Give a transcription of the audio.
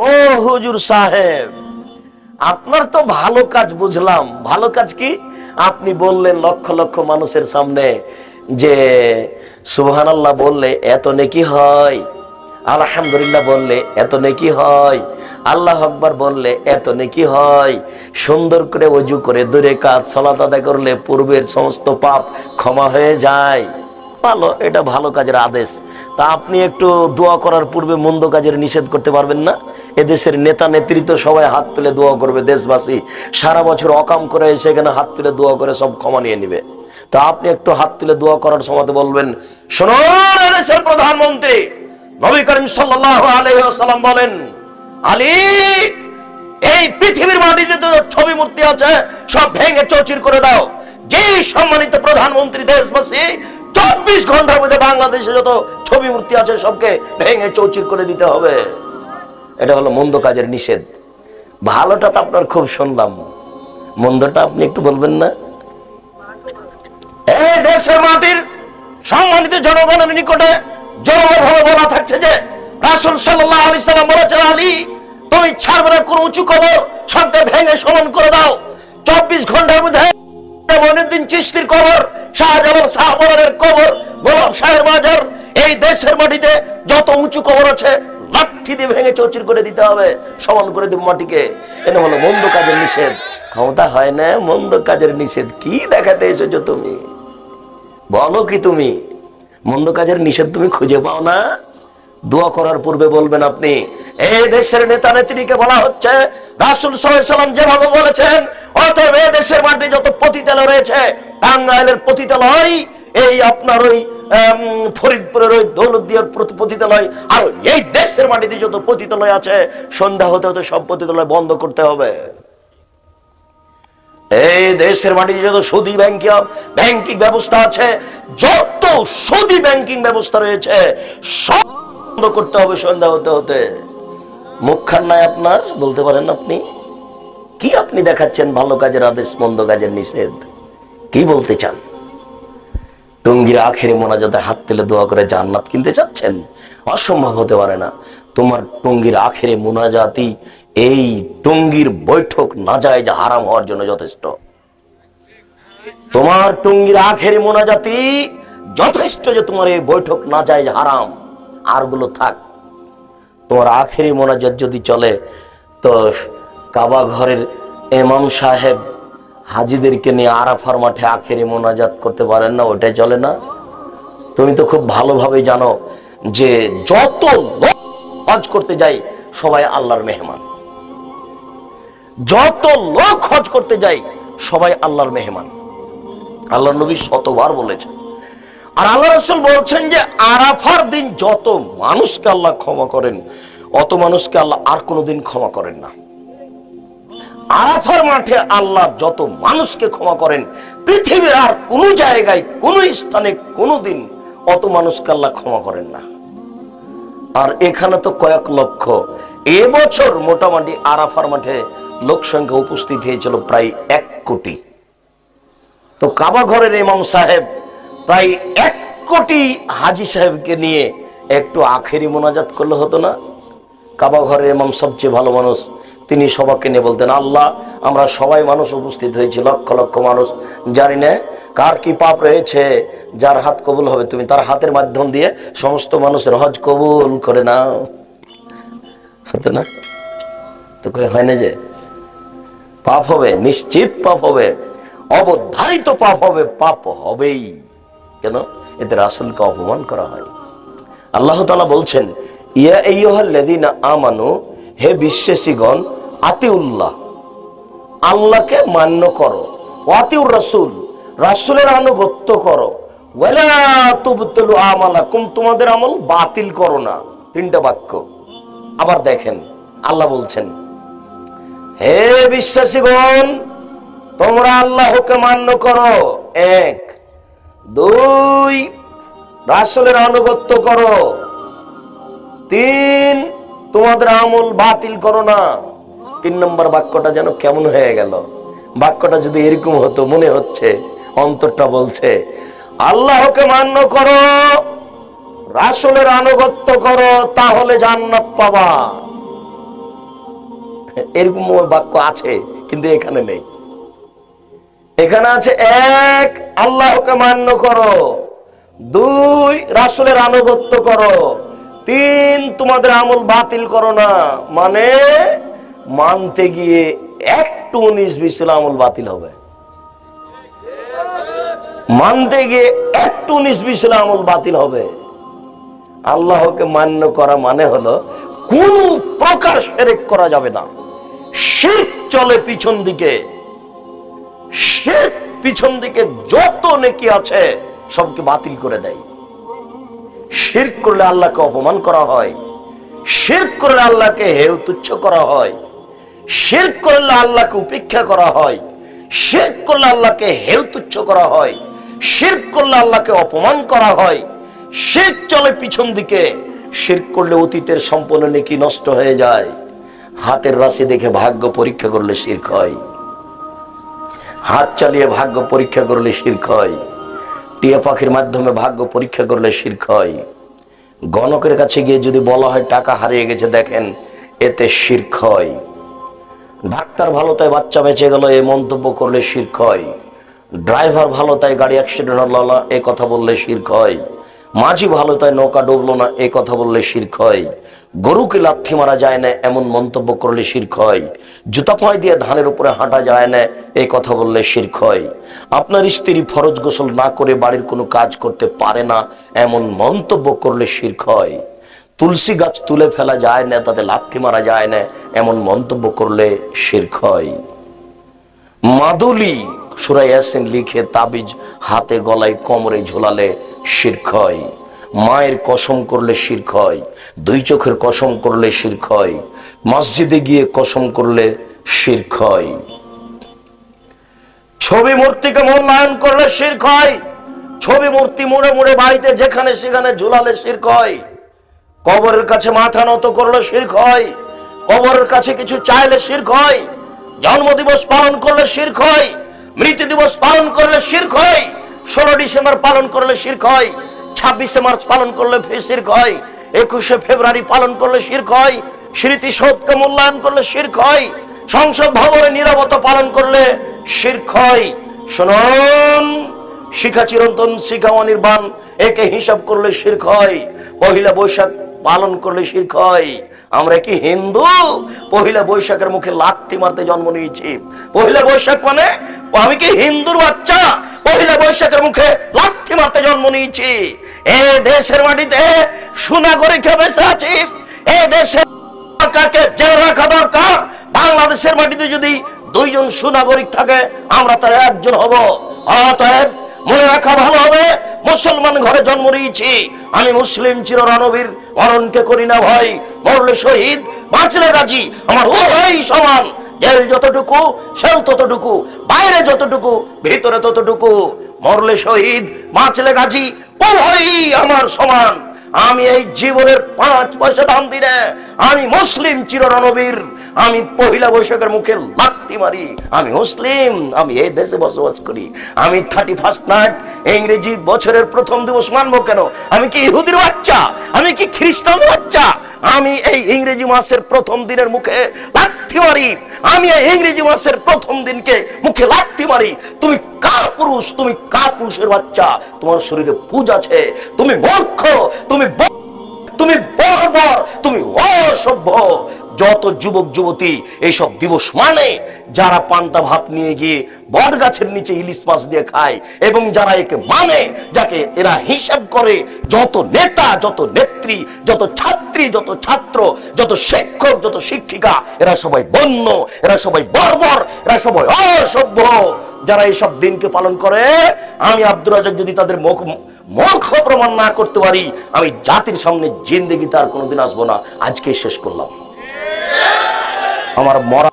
ও হুজুর সাহেব, আপনার তো ভালো কাজ বুঝলাম। ভালো কাজ কি? আপনি বললেন লক্ষ লক্ষ মানুষের সামনে যে সুবহানাল্লাহ বললে এত নেকি হয়, আলহামদুলিল্লাহ বললে এত নেকি হয়, আল্লাহ আকবার বললে এত নেকি হয়, সুন্দর করে ওযু করে 2 রাকাত সালাত আদায় করলে পূর্বের সমস্ত পাপ ক্ষমা হয়ে যায়। ভালো, এটা ভালো কাজের আদেশ। তা আপনি একটু দোয়া করার পূর্বে মন্দ কাজের নিষেধ করতে পারবেন না? এদেশের নেতা নেতৃত্ব সবাই হাত তুলে দোয়া করবে, দেশবাসী সারা বছর অকাম করে এসে এখানে হাত তুলে দোয়া করে সব ক্ষমা নিয়ে নিবে। তা আপনি একটু হাত তুলে দোয়া করার সময় বলবেন, শুনুন এদেশের প্রধানমন্ত্রী নবী করিম সাল্লাল্লাহু আলাইহি ওয়াসাল্লাম বলেন, আলী এই পৃথিবীর মাটিতে যত ছবি মূর্তি আছে সব ভেঙে চৌচির করে দাও। যে সম্মানিত প্রধানমন্ত্রী দেশবাসী 24 ঘন্টার মধ্যে বাংলাদেশে যত ছবি মূর্তি আছে সবকে ভেঙে চৌচির করে দিতে হবে। এটা হলো মন্দ কাজের নিষেধ। ভালোটা তো আপনার খুব শুনলাম, মন্দটা আপনি একটু বলবেন না? এই দেশের মাটির সম্মানিত জনগণের নিকটে জনগণভাবে বলা থাকছে যে রাসূল সাল্লাল্লাহু আলাইহি সাল্লাম বলেছেন, আলী তুমি ছাড়বে না কোন উঁচু কবর, সবকে ভেঙে সমান করে দাও। 24 ঘন্টার মধ্যে মঈনুদ্দিন চিশতির কবর, শাহজালাল শাহপরানের কবর, গোলাপ শাহের মাজার, এই দেশের মাটিতে যত উঁচু কবর আছে লাঠি দিয়ে ভেঙে চৌচির করে দিতে হবে, সমান করে দেব মাটিকে। এটা হলো মন্দ কাজের নিষেধ। ক্ষমতা হয় না মন্দ কাজের নিষেধ কি দেখাতে এসেছো তুমি? বলো কি তুমি মন্দ কাজের নিষেধ তুমি খুঁজে পাও না? দোয়া করার পূর্বে বলবেন আপনি, এই দেশের নেতা নেত্রীকে বলা হচ্ছে রাসূল সাল্লাল্লাহু আলাইহি সাল্লাম যেভাবে বলেছেন, অতএব এই দেশের মাটি যত পতিতালয় রয়েছে, টাঙ্গাইলের পতিতালয়, এই আপনার ওই ফরিদপুরের ওই দৌলতদিয়ার পতিতালয়, আর এই দেশের মাটিতে যত পতিতালয় আছে সন্ধ্যা হতে হতে সব পতিতালয় বন্ধ করতে হবে। এই দেশের মাটিতে যত সুদী ব্যাংকিং ব্যবস্থা আছে, যত সুদী ব্যাংকিং ব্যবস্থা রয়েছে সব বন্ধ করতে হবে সন্ধ্যা হতে হতে। মুখখান নাই আপনার, বলতে পারেন আপনি কি? আপনি দেখাচ্ছেন ভালো কাজের আদেশ, মন্দ কাজের নিষেধ। কি বলতে চান? টঙ্গীর আখেরি মোনাজাতে হাত তুলে দোয়া করে জান্নাত কিনতে চাচ্ছেন? অসম্ভব হতে পারে না। তোমার টঙ্গীর আখেরি মোনাজাতি এই টঙ্গীর বৈঠক নাজায়েজ হারাম হওয়ার জন্য যথেষ্ট। তোমার টঙ্গীর আখেরি মোনাজাতি যথেষ্ট যে তোমার এই বৈঠক নাজায়েজ হারাম। আরগুলো থাক, তোমার আখেরি মোনাজাত যদি চলে তো কাবা ঘরের ইমাম সাহেব হাজিদেরকে নিয়ে আরাফার মাঠে আখেরি মোনাজাত করতে পারেন না, ওটাই চলে না? তুমি তো খুব ভালোভাবে জানো যে যত লোক হজ করতে যায় সবাই আল্লাহর মেহমান। যত লোক হজ করতে যায় সবাই আল্লাহর মেহমান। আল্লাহর নবী শতবার বলেছেন। আর আল্লাহ রাসূল বলছেন যে আরাফার দিন যত মানুষকে আল্লাহ ক্ষমা করেন অত মানুষকে আল্লাহ আর কোনোদিন ক্ষমা করেন না। আরাফার মাঠে আল্লাহ যত মানুষকে ক্ষমা করেন পৃথিবীর আর কোনো জায়গায় কোনো স্থানে কোনোদিন অত মানুষকে আল্লাহ ক্ষমা করেন না। আর এখানে তো কয়েক লক্ষ। এবছর মোটামুটি আরাফার মাঠে লোক সংখ্যা উপস্থিত হয়েছিল প্রায় 1 কোটি। তো কাবা ঘরের ইমাম সাহেব প্রায় 1 কোটি হাজি সাহেবকে নিয়ে একটু আখেরি মোনাজাত করলে হতো না? কাবা ঘরের ইমাম সবচেয়ে ভালো মানুষ, তিনি সবাইকে নিয়ে বলতেন, আল্লাহ আমরা সবাই মানুষ উপস্থিত হয়েছি, লক্ষ লক্ষ মানুষ, জানি না কার কি পাপ রয়েছে, যার হাত কবুল হবে তুমি তার হাতের মাধ্যম দিয়ে সমস্ত মানুষের হজ কবুল করে নাও। হতো না? তো হয় না যে পাপ হবে, নিশ্চিত পাপ হবে, অবধারিত পাপ হবে, পাপ হবেই। কেন? এতে রাসূলকে অপমান করা হয়। আল্লাহ তাআলা বলছেন, ইয়া আইয়ুহাল্লাযীনা আমানু, হে বিশ্বাসীগণ, আতিউল্লাহ, আল্লাহকে মান্য করো, ওয়াতিউর রাসূল, রাসূলের আনুগত্য করো, ওয়ালা তুবতিলু আমালাকুম, তোমাদের আমল বাতিল করো না। 3টা বাক্য। আবার দেখেন আল্লাহ বলছেন, হে বিশ্বাসীগণ তোমরা আল্লাহকে মান্য করো, 1, 2 রাসূলের আনুগত্য করো, 3 তোমাদের আমল বাতিল করো না। 3 নম্বর বাক্যটা যেন কেমন হয়ে গেল? বাক্যটা যদি এরকম হতো, মনে হচ্ছে অন্তরটা বলছে আল্লাহকে মান্য করো, রাসূলের আনুগত্য করো, তাহলে জান্নাত পাবা। এরকম বাক্য আছে কিন্তু এখানে নেই। এখানে আছে এক, আল্লাহকে মান্য করো, দুই, রাসূলের আনুগত্য করো, তিন, তোমাদের আমল বাতিল করো না। মানে মানতে গিয়ে একটু 19-20 আমল বাতিল হবে, মানতে গিয়ে একটু 19-20 আমল বাতিল হবে। আল্লাহকে মান্য করা মানে হলো কোন প্রকার শিরক করা যাবে না। শিরক চলে পিছন দিকে, শিরক পিছন দিকে যত নেকি আছে সবকে বাতিল করে দেয়। শিরক করলে আল্লাহকে অপমান করা হয়, শিরক করলে আল্লাহকে হেয় তুচ্ছ করা হয়, শিরক করলে আল্লাহকে উপেক্ষা করা হয়, শিরক করলে আল্লাহকে হেয় তুচ্ছ করা হয়, শিরক করলে আল্লাহকে অপমান করা হয়। শিরক চলে পিছন দিকে। শিরক করলে অতীতের সম্পন্ন নেকি নষ্ট হয়ে যায়। হাতের রাশি দেখে ভাগ্য পরীক্ষা করলে শিরক হয়, হাত চালিয়ে ভাগ্য পরীক্ষা করলে শিরক হয়, টিয়া পাখির মাধ্যমে ভাগ্য পরীক্ষা করলে শিরক হয়, গণকের কাছে গিয়ে যদি বলা হয় টাকা হারিয়ে গেছে দেখেন, এতে শিরক হয়, ডাক্তার ভালো তাই বাচ্চা বেঁচে গেল এই মন্তব্য করলে শিরক হয়, ড্রাইভার ভালো তাই গাড়ি অ্যাক্সিডেন্ট হলো না এই কথা বললে শিরক হয়, মাঝি ভালো তাই নৌকা ডুবলো না এই কথা বললে শিরক হয়, গরুকে লাথি মারা যায় না এমন মন্তব্য করলে শিরক হয়, জুতা পায়ে দিয়ে ধানের উপরে হাঁটা যায় না এই কথা বললে শিরক হয়, আপনার স্ত্রী ফরজ গোসল না করে বাড়ির কোনো কাজ করতে পারে না এমন মন্তব্য করলে শিরক হয়, তুলসী গাছ তুলে ফেলা যায় না তাতে লাথি মারা যায় না এমন মন্তব্য করলে শিরক হয়, মাদুলি সূরা ইয়াসিন লিখে তাবিজ হাতে গলায় কোমরে ঝোলালে শিরক হয়, মায়ের কসম করলে শিরক হয়, দুই চোখের কসম করলে শিরক হয়, মসজিদে গিয়ে কসম করলে শিরক হয়, ছবি মূর্তিকে মূল্যায়ন করলে শিরক হয়, ছবি মূর্তি মুড়ে মুড়ে বাড়িতে যেখানে সেখানে ঝুলালে শিরক হয়, কবরের কাছে মাথা নত করলে শিরক হয়, কবরের কাছে কিছু চাইলে শিরক হয়, জন্মদিবস পালন করলে শিরক হয়, মৃত্যু দিবস পালন করলে শিরক হয়, 16 ডিসেম্বর পালন করলে শিরক হয়, 26শে মার্চ পালন করলে শিরক হয়, 21শে ফেব্রুয়ারি পালন করলে শিরক হয়, স্মৃতিসৌধকে মূল্যায়ন করলে শিরক হয়, সংসদ ভবনে নীরবতা পালন করলে শিরক হয়। শুনুন, শিখা চিরন্তন শিখা অনির্বাণ একে হিসাব করলে শিরক হয়, পহিলা বৈশাখ পালন করলে শিরক হয়। আমরা কি হিন্দু? পহিলা বৈশাখের মুখে লাথি মারতে জন্ম নিয়েছি। পহিলা বৈশাখ মানে আমি কি হিন্দুর বাচ্চা? পহিলা বৈশাখের মুখে লাথি মারতে জন্ম নিয়েছি। এই দেশের মাটিতে সুনাগরিক বেঁচে আছি, এই দেশের সরকারকে জেলে রাখা দরকার। বাংলাদেশের মাটিতে যদি 2 জন সুনাগরিক থাকে আমরা তার একজন হব। অতএব মনে রাখা ভালো হবে, মুসলমান ঘরে জন্ম নিয়েছি, আমি মুসলিম চিররণবীর, মরণকে করি না ভয়, মরলে শহীদ বাঁচলে গাজী, আমার উভয় সমান। জেল যতটুকু সেল ততটুকু, বাইরে যতটুকু ভিতরে ততটুকু, মরলে শহীদ বাঁচলে গাজী, উভয়ই আমার সমান। আমি এই জীবনের 5 পয়সা দাম দিই না, আমি মুসলিম চিররণবীর, আমি পহিলা বৈশাখের মুখে লাথি মারি, আমি মুসলিম, আমি এই দেশে বসবাস করি। আমি 31 নাইট ইংরেজি বছরের প্রথম দিবস মানবো কেন? আমি কি ইহুদির বাচ্চা? আমি কি খ্রিস্টানের বাচ্চা? আমি এই ইংরেজি মাসের প্রথম দিনের মুখে লাথি মারি, আমি এই ইংরেজি মাসের প্রথম দিনকে মুখে লাথি মারি। তুমি কাপুরুষ, তুমি কাপুরুষের বাচ্চা, তোমার শরীরে পুজ আছে, তুমি মূর্খ, তুমি বর্বর, তুমি অসভ্য। যত যুবক যুবতী এইসব দিবস মানে যারা পান্তা ভাত নিয়ে গিয়ে বট গাছের নিচে ইলিশ মাছ দিয়ে খায়, এবং যারা একে মানে, যাকে এরা হিসাব করে, যত নেতা, যত নেত্রী, যত ছাত্রী, যত ছাত্র, যত শিক্ষক, যত শিক্ষিকা, এরা সবাই বন্য, এরা সবাই বর্বর, এরা সবাই অসভ্য। যারা এইসব দিনকে পালন করে, আমি আব্দুর রাজ্জাক যদি তাদের মূর্খ প্রমাণ না করতে পারি, আমি জাতির সামনে জিন্দেগিতে আর কোনোদিন আসবো না। আজকে শেষ করলাম। আমার মরা